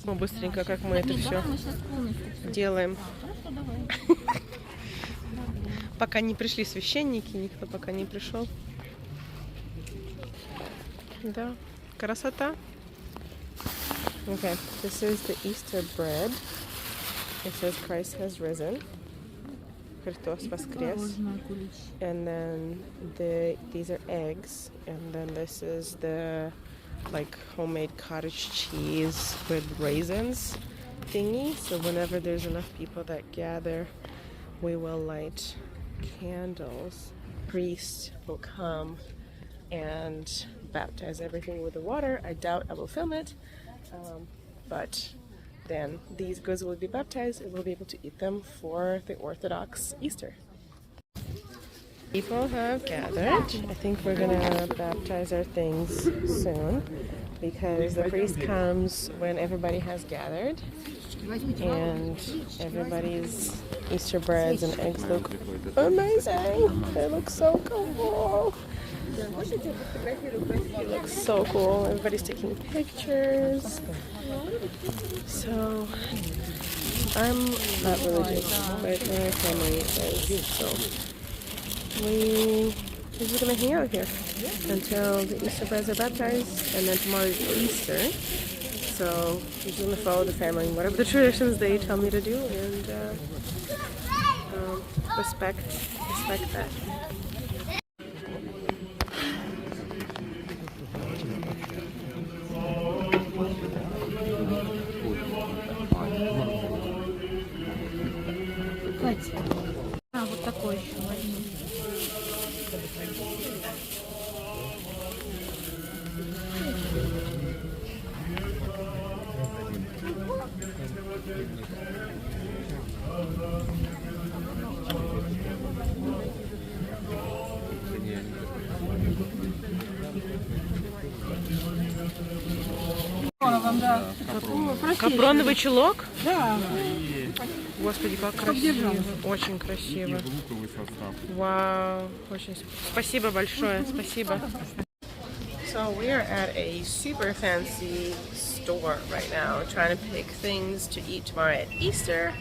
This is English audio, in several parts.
Мы быстренько, как мы это все делаем. Пока не пришли священники, никто пока не пришел. Да, красота. Okay, this is the Easter bread. It says Christ has risen. Христос воскрес. And then these are eggs. And then this is the like homemade cottage cheese with raisins thingy. So whenever there's enough people that gather, we will light candles. Priest will come and baptize everything with the water. I doubt I will film it, but then these goods will be baptized and we'll be able to eat them for the Orthodox Easter. People have gathered. I think we're gonna baptize our things soon because the priest comes when everybody has gathered, and everybody's Easter breads and eggs look amazing. They look so cool. It looks so cool. Everybody's taking pictures. So I'm not religious, but my family is. So we're just gonna hang out here until the Easter breads are baptized, and then tomorrow is Easter. So I'm just gonna follow the family, whatever the traditions they tell me to do, and respect that. Вот такой еще возьму. Капроновый чулок? Да. Господи, как красиво. Очень красиво. Вау. Очень спасибо большое. Спасибо. So we are at a super fancy store right now, trying to pick things to eat tomorrow at Easter.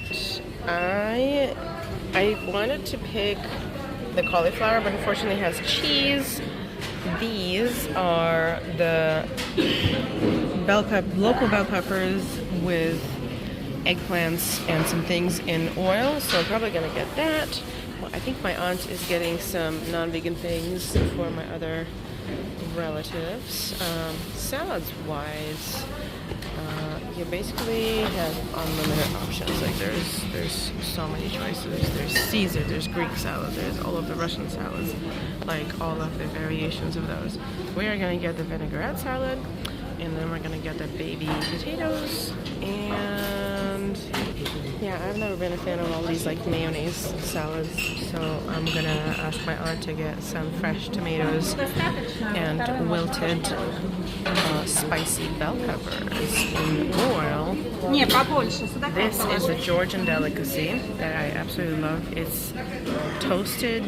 I wanted to pick the cauliflower, but unfortunately it has cheese. These are the local bell peppers with eggplants and some things in oil, so I'm probably gonna get that. Well, I think my aunt is getting some non-vegan things for my other relatives. Salads wise, you basically have unlimited options. Like there's so many choices. There's Caesar, there's Greek salad, there's all of the Russian salads, like all of the variations of those. We are gonna get the vinaigrette salad, and then we're gonna get the baby potatoes, and yeah, I've never been a fan of all these like mayonnaise salads, so I'm gonna ask my aunt to get some fresh tomatoes and wilted spicy bell peppers in oil. This is a Georgian delicacy that I absolutely love. It's toasted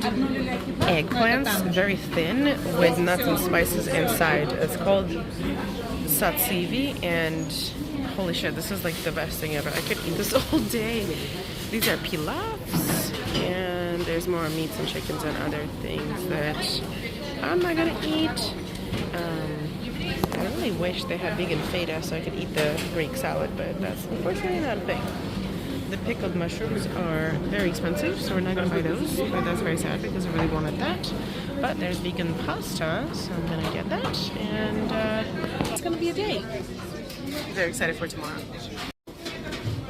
eggplants, very thin, with nuts and spices inside. It's called satsivi, and holy shit, this is like the best thing ever. I could eat this all day. These are pilafs, and there's more meats and chickens and other things that I'm not gonna eat. I really wish they had vegan feta so I could eat the Greek salad, but that's unfortunately not a thing. The pickled mushrooms are very expensive, so we're not gonna buy those, but that's very sad because I really wanted that. But there's vegan pasta, so I'm gonna get that, and it's gonna be a day. Very excited for tomorrow.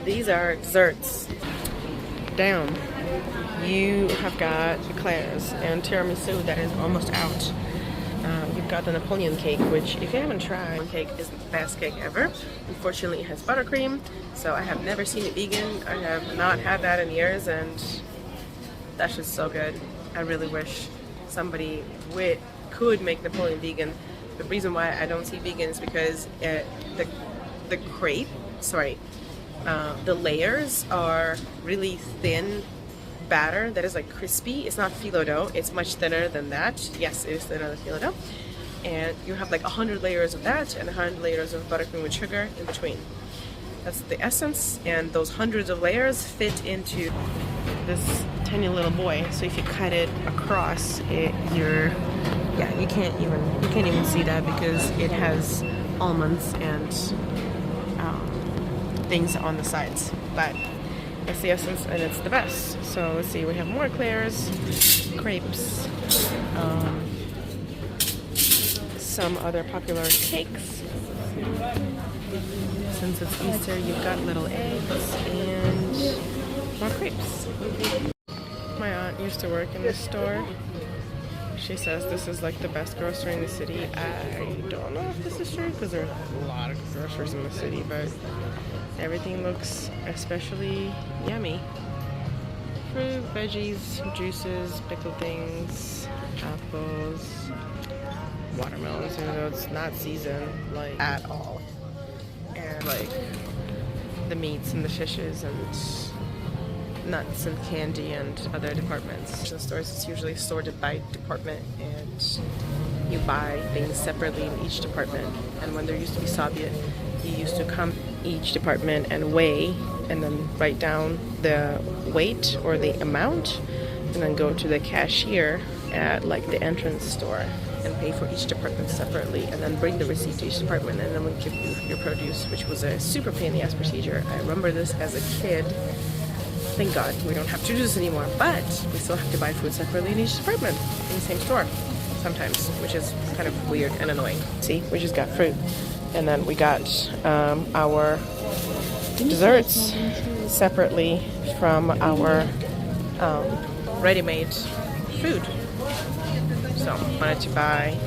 These are desserts. Down. You have got eclairs and tiramisu that is almost out. You've got the Napoleon cake, which if you haven't tried, cake is the best cake ever. Unfortunately, it has buttercream, so I have never seen it vegan. I have not had that in years, and that's just so good. I really wish somebody could make Napoleon vegan. The reason why I don't see vegan is because the crepe, the layers are really thin batter that is like crispy. It's not phyllo dough. It's much thinner than that. Yes, it is thinner than phyllo dough. and you have like 100 layers of that and 100 layers of buttercream with sugar in between. That's the essence, and those hundreds of layers fit into this tiny little boy. So if you cut it across, you can't even see that because it has almonds and things on the sides. But it's the essence, and it's the best. So let's see, we have more eclairs, crepes, some other popular cakes. Since it's Easter, you've got little eggs and more crepes. My aunt used to work in this store. She says this is like the best grocery in the city. I don't know if this is true because there are a lot of groceries in the city, but everything looks especially yummy. Fruit, veggies, juices, pickled things, apples, watermelons, even though it's not seasoned like at all. And like the meats and the fishes and nuts and candy and other departments. In stores, it's usually sorted by department, and you buy things separately in each department. And when there used to be Soviet, you used to come each department and weigh, and then write down the weight or the amount, and then go to the cashier at like the entrance store and pay for each department separately, and then bring the receipt to each department, and then we'll give you your produce, which was a super pain in the ass procedure. I remember this as a kid. Thank God we don't have to do this anymore, but we still have to buy food separately in each department in the same store sometimes, which is kind of weird and annoying. See, we just got fruit, and then we got our desserts separately from our ready-made food. So I wanted to buy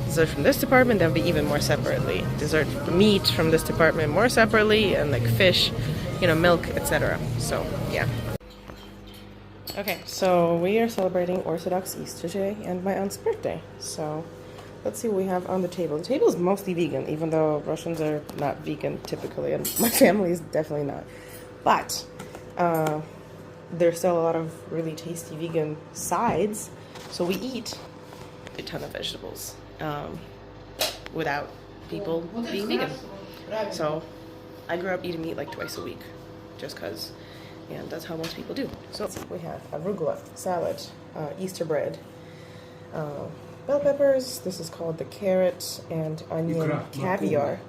dessert from this department, that would be even more separately. Dessert meat from this department more separately, and like fish, milk, etc. So yeah. Okay, so we are celebrating Orthodox Easter today and my aunt's birthday. So let's see what we have on the table. The table is mostly vegan, even though Russians are not vegan typically, and my family is definitely not. But there's still a lot of really tasty vegan sides. So we eat a ton of vegetables without people being vegan. So I grew up eating meat like twice a week, just because, and that's how most people do. So we have arugula, salad, Easter bread, bell peppers, this is called the carrot and onion caviar.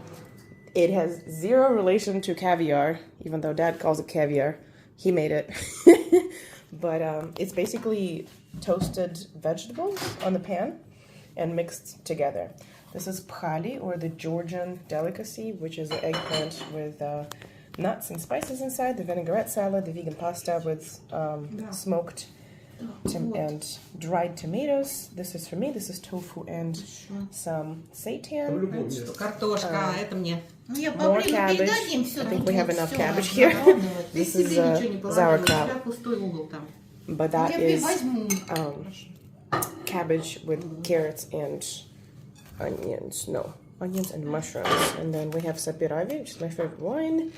It has zero relation to caviar, even though Dad calls it caviar. He made it. But it's basically toasted vegetables on the pan and mixed together. This is phali, or the Georgian delicacy, which is the eggplant with nuts and spices inside, the vinaigrette salad, the vegan pasta with smoked and dried tomatoes. This is for me. This is tofu and some seitan. More cabbage. I think we have enough cabbage here. This is sauerkraut. But that is cabbage with carrots and onions. No, onions and mushrooms. And then we have sapiravi, which is my favorite wine.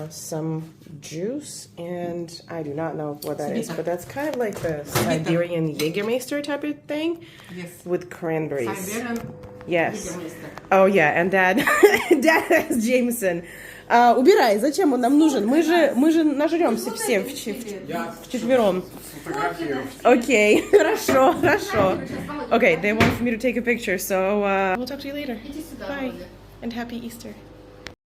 Some juice, and I do not know what that is, but that's kind of like the Siberian Jägermeister type of thing. Yes. With cranberries. Siberian yes. Jägermeister. Oh yeah, and Dad has Jameson. Убирай, зачем он нам нужен? Мы же нажремся все вчетвером. Okay, хорошо. Okay, they want me to take a picture, so we'll talk to you later. Bye, and happy Easter.